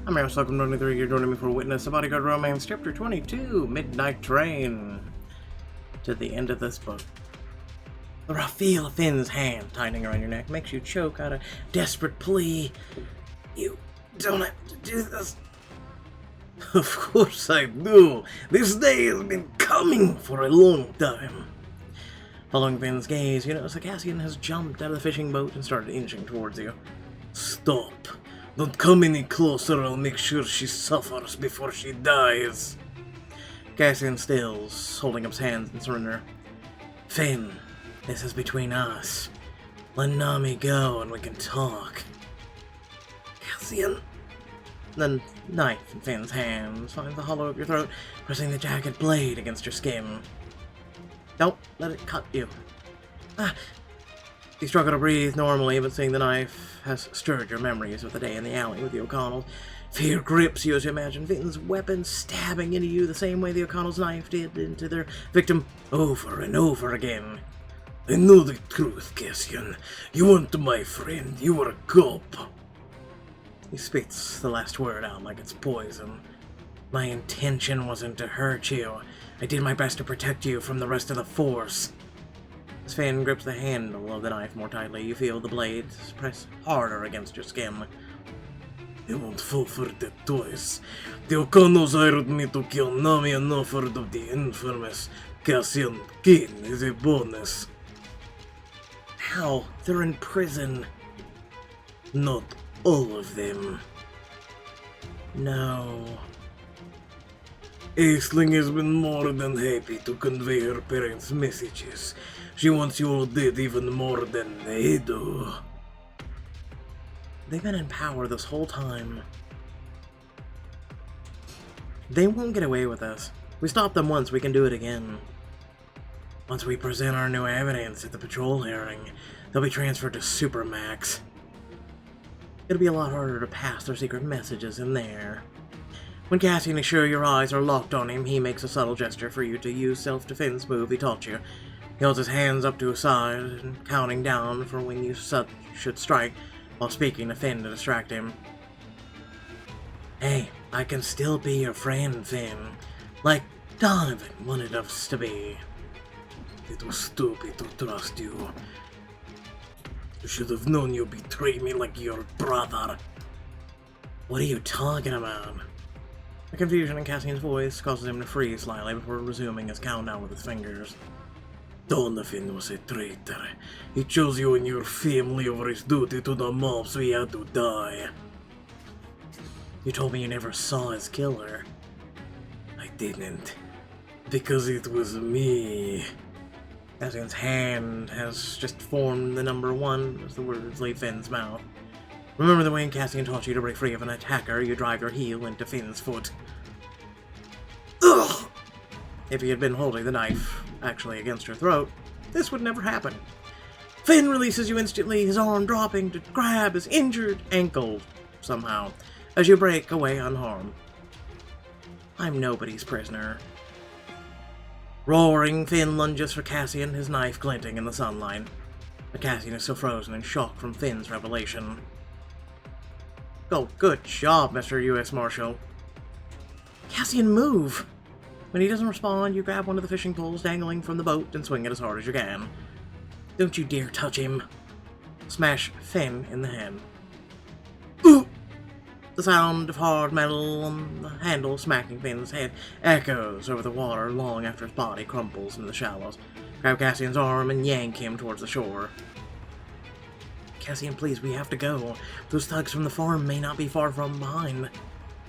I'm Marshal, welcome to 23. You're joining me for Witness, a Bodyguard romance, chapter 22, Midnight Train. To the end of this book. The rough feel of Finn's hand tightening around your neck makes you choke out a desperate plea. You don't have to do this. Of course I do. This day has been coming for a long time. Following Finn's gaze, you notice that Cassian has jumped out of the fishing boat and started inching towards you. Stop. Don't come any closer, I'll make sure she suffers before she dies. Cassian stills, holding up his hands in surrender. Finn, this is between us. Let Nami go and we can talk. Cassian. The knife in Finn's hand finds the hollow of your throat, pressing the jagged blade against your skin. Don't let it cut you. You struggle to breathe normally, but seeing the knife has stirred your memories of the day in the alley with the O'Connells. Fear grips you as you imagine Finn's weapon stabbing into you the same way the O'Connells' knife did into their victim over and over again. I know the truth, Cassian. You weren't my friend, you were a cop. He spits the last word out like it's poison. My intention wasn't to hurt you. I did my best to protect you from the rest of the Force. As Finn grips the handle of the knife more tightly, you feel the blade press harder against your skin. I won't fall for that twice. The O'Connells hired me to kill Nami and offered of the infamous Cassian King as a bonus. How? They're in prison. Not all of them. No. Aisling has been more than happy to convey her parents' messages. She wants you all dead even more than they do. They've been in power this whole time. They won't get away with this. We stopped them once, we can do it again. Once we present our new evidence at the patrol hearing, they'll be transferred to Supermax. It'll be a lot harder to pass their secret messages in there. When Cassian is sure your eyes are locked on him, he makes a subtle gesture for you to use self-defense move he taught you. He holds his hands up to his side, and counting down for when you should strike, while speaking to Finn to distract him. Hey, I can still be your friend, Finn. Like Donovan wanted us to be. It was stupid to trust you. You should have known you'd betray me like your brother. What are you talking about? The confusion in Cassian's voice causes him to freeze slightly before resuming his countdown with his fingers. Donovan was a traitor. He chose you and your family over his duty to the mob, so he had to die. You told me you never saw his killer. I didn't. Because it was me. Cassian's hand has just formed the number 1 as the words leave Finn's mouth. Remember the way Cassian taught you to break free of an attacker, you drive your heel into Finn's foot. Ugh! If he had been holding the knife actually against your throat, this would never happen. Finn releases you instantly, his arm dropping to grab his injured ankle somehow, as you break away unharmed. I'm nobody's prisoner. Roaring, Finn lunges for Cassian, his knife glinting in the sunlight. But Cassian is still frozen in shock from Finn's revelation. Oh, good job, Mr. U.S. Marshal. Cassian, move! When he doesn't respond, you grab one of the fishing poles dangling from the boat and swing it as hard as you can. Don't you dare touch him. Smash Finn in the head. Ooh! The sound of hard metal on the handle smacking Finn's head echoes over the water long after his body crumples in the shallows. Grab Cassian's arm and yank him towards the shore. Cassian, please, we have to go. Those thugs from the farm may not be far from behind.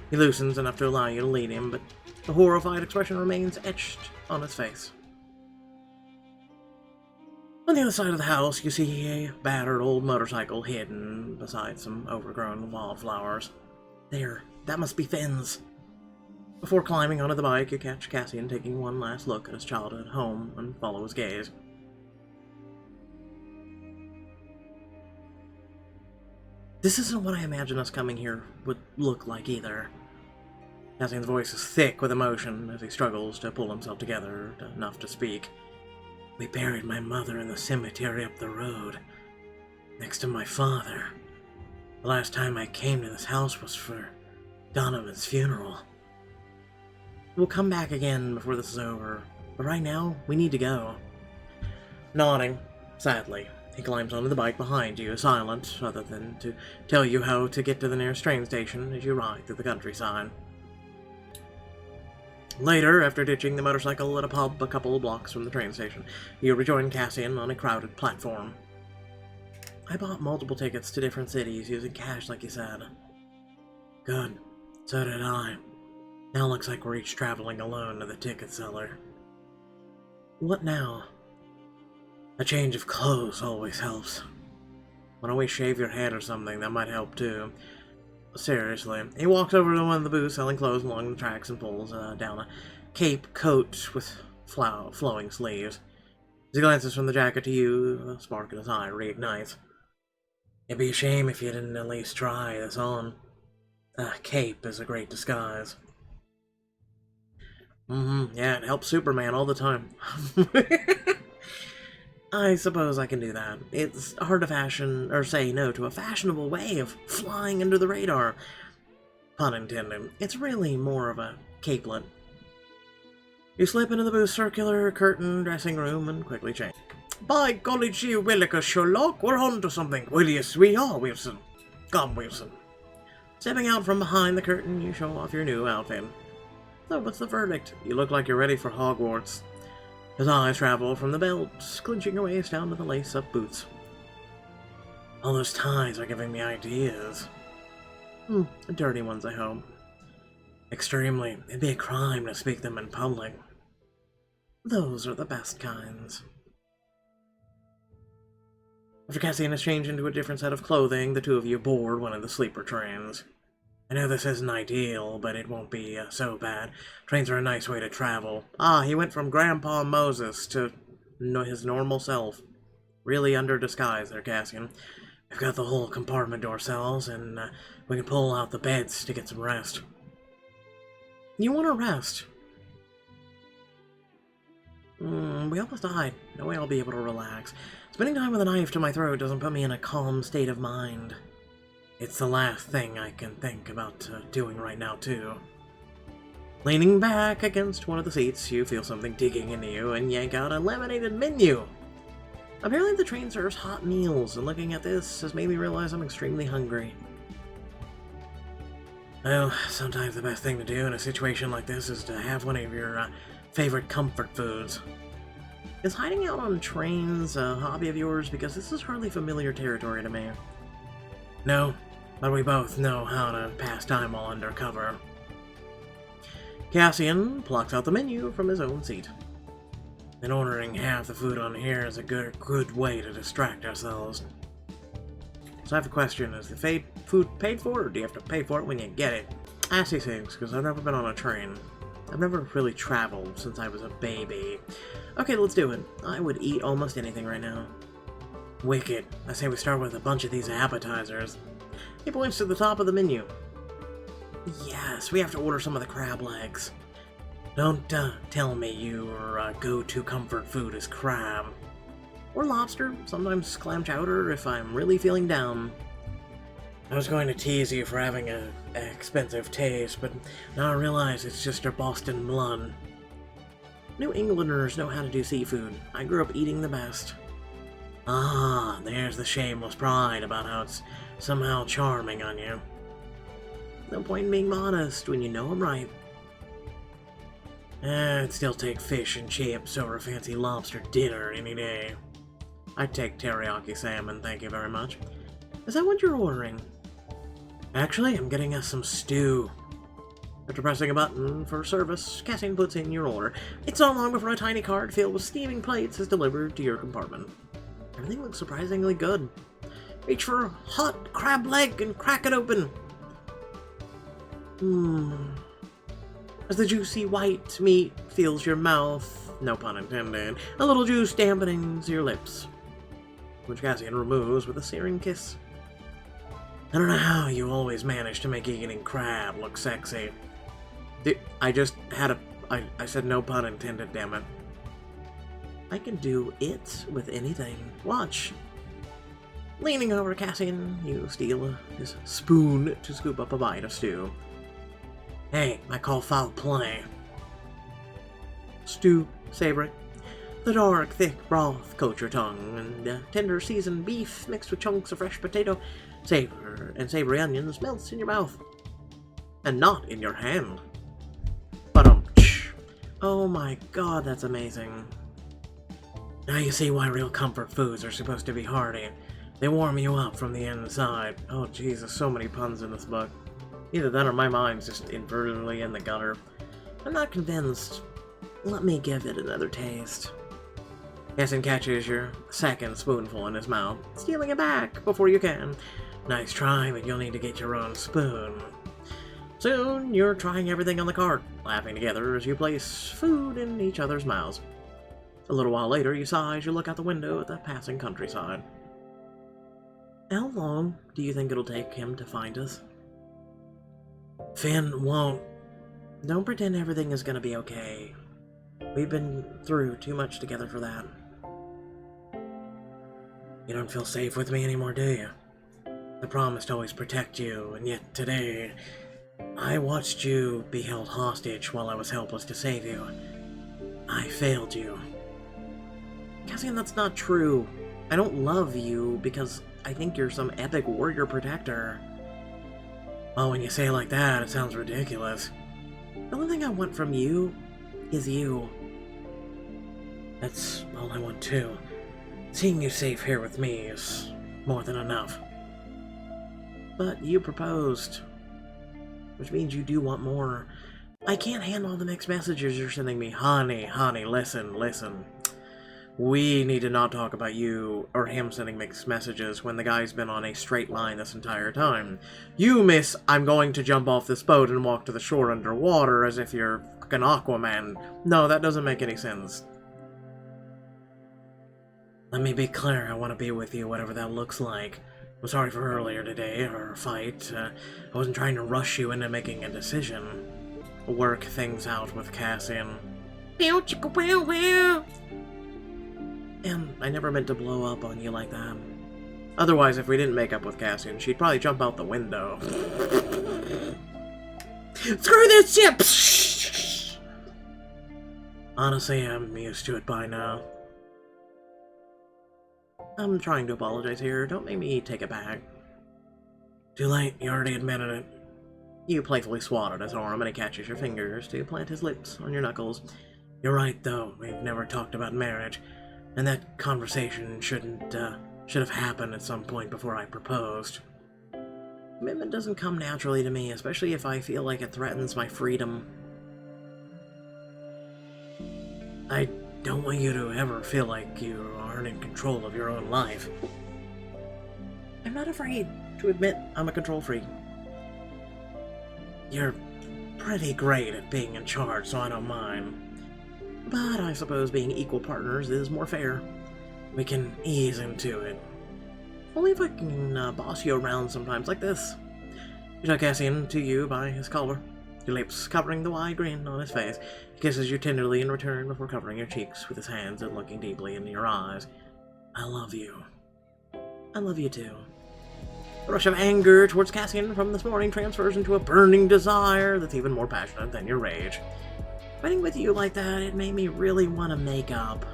He loosens enough to allow you to lead him, but the horrified expression remains etched on his face. On the other side of the house, you see a battered old motorcycle hidden beside some overgrown wildflowers. There, that must be Finn's. Before climbing onto the bike, you catch Cassian taking one last look at his childhood home and follow his gaze. This isn't what I imagined us coming here would look like either. Cassian's voice is thick with emotion as he struggles to pull himself together enough to speak. We buried my mother in the cemetery up the road, next to my father. The last time I came to this house was for Donovan's funeral. We'll come back again before this is over, but right now, we need to go. Nodding, sadly, he climbs onto the bike behind you, silent, other than to tell you how to get to the nearest train station as you ride through the countryside. Later, after ditching the motorcycle at a pub a couple of blocks from the train station, you rejoin Cassian on a crowded platform. I bought multiple tickets to different cities using cash like you said. Good. So did I. Now looks like we're each traveling alone to the ticket seller. What now? A change of clothes always helps. Why don't we shave your head or something? That might help too. Seriously. He walks over to one of the booths selling clothes along the tracks and pulls down a cape coat with flowing sleeves. As he glances from the jacket to you, a spark in his eye reignites. It'd be a shame if you didn't at least try this on. A cape is a great disguise. Yeah, it helps Superman all the time. I suppose I can do that. It's hard to say no to a fashionable way of flying under the radar. Pun intended. It's really more of a capelet. You slip into the booth's circular curtain dressing room and quickly change. By golly gee willikers, Sherlock, we're on to something. Well, yes, we are, Wilson. Come, Wilson. Stepping out from behind the curtain, you show off your new outfit. So what's the verdict? You look like you're ready for Hogwarts. His eyes travel from the belt, clinching your waist down to the lace-up boots. All those ties are giving me ideas. Dirty ones, I hope. Extremely. It'd be a crime to speak them in public. Those are the best kinds. After Cassian has changed into a different set of clothing, the two of you board one of the sleeper trains. I know this isn't ideal, but it won't be so bad. Trains are a nice way to travel. He went from Grandpa Moses to his normal self. Really under disguise there, Cassian. We've got the whole compartment to ourselves, and we can pull out the beds to get some rest. You want to rest? We almost died. No way I'll be able to relax. Spending time with a knife to my throat doesn't put me in a calm state of mind. It's the last thing I can think about doing right now, too. Leaning back against one of the seats, you feel something digging into you and yank out a laminated menu. Apparently the train serves hot meals, and looking at this has made me realize I'm extremely hungry. Well, sometimes the best thing to do in a situation like this is to have one of your favorite comfort foods. Is hiding out on trains a hobby of yours? Because this is hardly familiar territory to me. No, but we both know how to pass time while undercover. Cassian plucks out the menu from his own seat. And ordering half the food on here is a good way to distract ourselves. So I have a question. Is the food paid for, or do you have to pay for it when you get it? I ask these things because I've never been on a train. I've never really traveled since I was a baby. Okay, let's do it. I would eat almost anything right now. Wicked. I say we start with a bunch of these appetizers. He points to the top of the menu. Yes, we have to order some of the crab legs. Don't tell me your go-to comfort food is crab. Or lobster, sometimes clam chowder if I'm really feeling down. I was going to tease you for having an expensive taste, but now I realize it's just your Boston blood. New Englanders know how to do seafood. I grew up eating the best. There's the shameless pride about how it's somehow charming on you. No point in being modest when you know I'm right. I'd still take fish and chips over a fancy lobster dinner any day. I'd take teriyaki salmon, thank you very much. Is that what you're ordering? Actually, I'm getting us some stew. After pressing a button for service, Cassian puts in your order. It's not long before a tiny cart filled with steaming plates is delivered to your compartment. Everything looks surprisingly good. Reach for a hot crab leg and crack it open. As the juicy white meat fills your mouth, no pun intended, a little juice dampens your lips, which Cassian removes with a searing kiss. I don't know how you always manage to make eating crab look sexy. I just had I said no pun intended, damn it. I can do it with anything. Watch. Leaning over Cassian, you steal his spoon to scoop up a bite of stew. Hey, I call foul play. Stew, savory. The dark, thick broth coat your tongue, and tender seasoned beef mixed with chunks of fresh potato, savory onions melts in your mouth. And not in your hand. Oh my god, that's amazing. Now you see why real comfort foods are supposed to be hearty. They warm you up from the inside. Oh Jesus, so many puns in this book. Either that or my mind's just invertedly in the gutter. I'm not convinced. Let me give it another taste. Cassin catches your second spoonful in his mouth, stealing it back before you can. Nice try, but you'll need to get your own spoon. Soon, you're trying everything on the cart, laughing together as you place food in each other's mouths. A little while later, you sigh as you look out the window at the passing countryside. How long do you think it'll take him to find us? Finn won't. Don't pretend everything is gonna be okay. We've been through too much together for that. You don't feel safe with me anymore, do you? I promised to always protect you, and yet today, I watched you be held hostage while I was helpless to save you. I failed you. Cassian, that's not true. I don't love you because I think you're some epic warrior protector. Well, when you say it like that, it sounds ridiculous. The only thing I want from you is you. That's all I want too. Seeing you safe here with me is more than enough. But you proposed, which means you do want more. I can't handle the mixed messages you're sending me. Honey, listen. We need to not talk about you or him sending mixed messages when the guy's been on a straight line this entire time. You miss, I'm going to jump off this boat and walk to the shore underwater as if you're an Aquaman. No, that doesn't make any sense. Let me be clear, I want to be with you, whatever that looks like. I'm sorry for earlier today, our fight. I wasn't trying to rush you into making a decision. Work things out with Cassian. Pew chicka wow wow! And I never meant to blow up on you like that. Otherwise, if we didn't make up with Cassian, she'd probably jump out the window. Screw this ship! Honestly, I'm used to it by now. I'm trying to apologize here. Don't make me take it back. Too late. You already admitted it. You playfully swat at his arm, and he catches your fingers to plant his lips on your knuckles. You're right, though. We've never talked about marriage. And that conversation should have happened at some point before I proposed. Commitment doesn't come naturally to me, especially if I feel like it threatens my freedom. I don't want you to ever feel like you aren't in control of your own life. I'm not afraid to admit I'm a control freak. You're pretty great at being in charge, so I don't mind. But I suppose being equal partners is more fair. We can ease into it. Only if I can boss you around sometimes like this. You took Cassian to you by his collar, your lips covering the wide grin on his face. He kisses you tenderly in return before covering your cheeks with his hands and looking deeply into your eyes. I love you. I love you too. The rush of anger towards Cassian from this morning transfers into a burning desire that's even more passionate than your rage. Fighting with you like that, it made me really want to make up.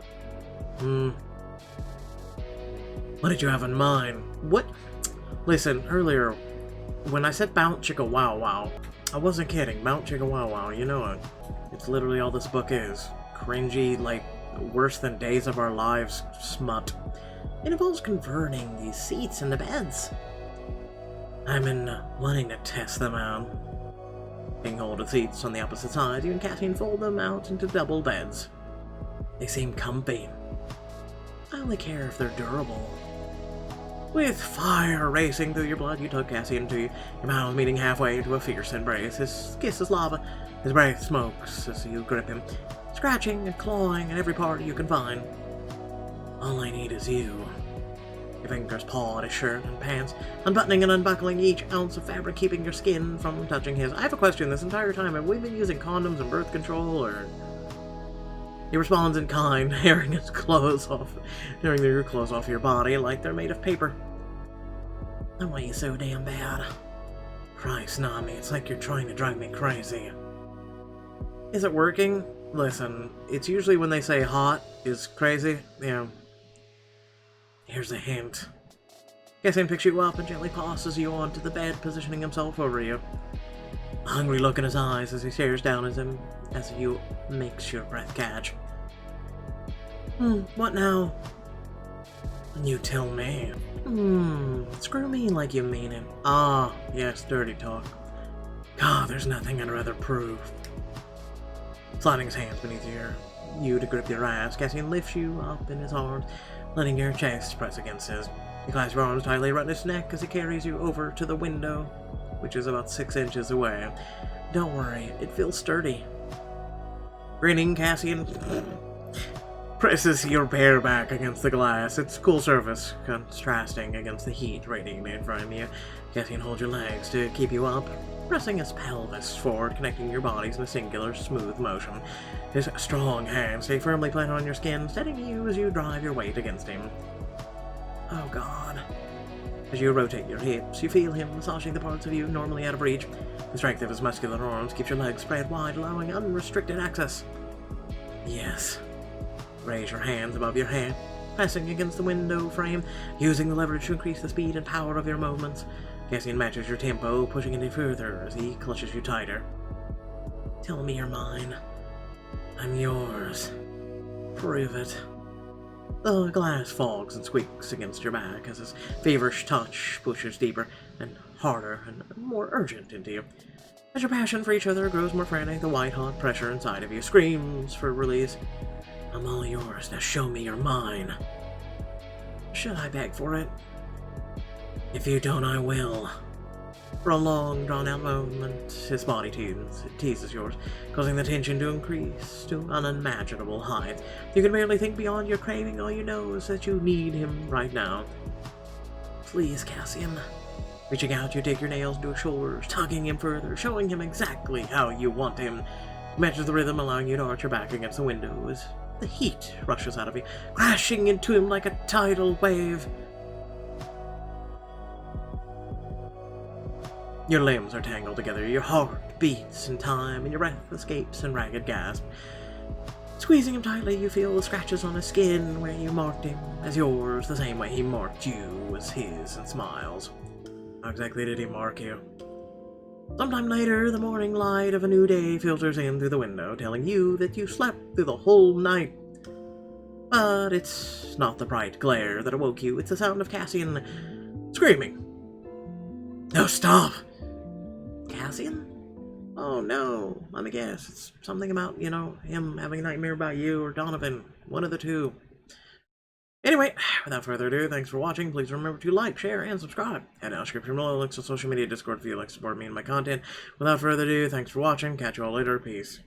What did you have in mind? What? Listen, earlier, when I said Mount Chicka Wow Wow, I wasn't kidding. Mount Chicka Wow Wow, you know it. It's literally all this book is. Cringy, like, worse than Days of Our Lives smut. It involves converting these seats into beds. I'm in wanting to test them out. Taking hold of seats on the opposite side, you and Cassian fold them out into double beds. They seem comfy. I only care if they're durable. With fire racing through your blood, you tug Cassian to you, your mouths meeting halfway to a fierce embrace. His kiss is lava, his breath smokes as you grip him, scratching and clawing at every part you can find. All I need is you. Your fingers paw at his shirt and pants, unbuttoning and unbuckling each ounce of fabric, keeping your skin from touching his. I have a question. This entire time, have we been using condoms and birth control, or... He responds in kind, tearing your clothes off your body like they're made of paper. I want you so damn bad. Christ, Nami, it's like you're trying to drive me crazy. Is it working? Listen, it's usually when they say hot is crazy. Yeah. Here's a hint. Cassian picks you up and gently passes you onto the bed, positioning himself over you. A hungry look in his eyes as he stares down at him as you makes your breath catch. What now? You tell me. Screw me like you mean it. Ah, yes, dirty talk. God, there's nothing I'd rather prove. Sliding his hands beneath you to grip your ass, Cassian lifts you up in his arms, letting your chest press against his. He clasps your arms tightly around his neck as he carries you over to the window, which is about 6 inches away. Don't worry, it feels sturdy. Grinning, Cassian presses your bare back against the glass, its cool surface contrasting against the heat radiating from you. Cassian holds your legs to keep you up, pressing his pelvis forward, connecting your bodies in a singular, smooth motion. His strong hands stay firmly planted on your skin, steadying you as you drive your weight against him. Oh God. As you rotate your hips, you feel him massaging the parts of you normally out of reach. The strength of his muscular arms keeps your legs spread wide, allowing unrestricted access. Yes. Raise your hands above your head, pressing against the window frame, using the leverage to increase the speed and power of your movements. Cassian matches your tempo, pushing any further as he clutches you tighter. Tell me you're mine. I'm yours. Prove it. The glass fogs and squeaks against your back as his feverish touch pushes deeper and harder and more urgent into you. As your passion for each other grows more frantic, the white-hot pressure inside of you screams for release. I'm all yours, now show me you're mine. Should I beg for it? If you don't, I will. For a long, drawn-out moment, his body teases yours, causing the tension to increase to an unimaginable height. You can barely think beyond your craving, all you know is that you need him right now. Please, Cassian. Reaching out, you take your nails into his shoulders, tugging him further, showing him exactly how you want him. Matches the rhythm, allowing you to arch your back against the window as the heat rushes out of you, crashing into him like a tidal wave. Your limbs are tangled together, your heart beats in time, and your breath escapes in ragged gasp. Squeezing him tightly, you feel the scratches on his skin where you marked him as yours, the same way he marked you as his, and smiles. How exactly did he mark you? Sometime later, the morning light of a new day filters in through the window, telling you that you slept through the whole night. But it's not the bright glare that awoke you, it's the sound of Cassian screaming. No, stop! Cassian? Oh no, let me guess. It's something about, him having a nightmare about you or Donovan. One of the two. Anyway, without further ado, thanks for watching. Please remember to like, share, and subscribe. Head down description below, links to social media, Discord if you'd like to support me and my content. Without further ado, thanks for watching. Catch you all later. Peace.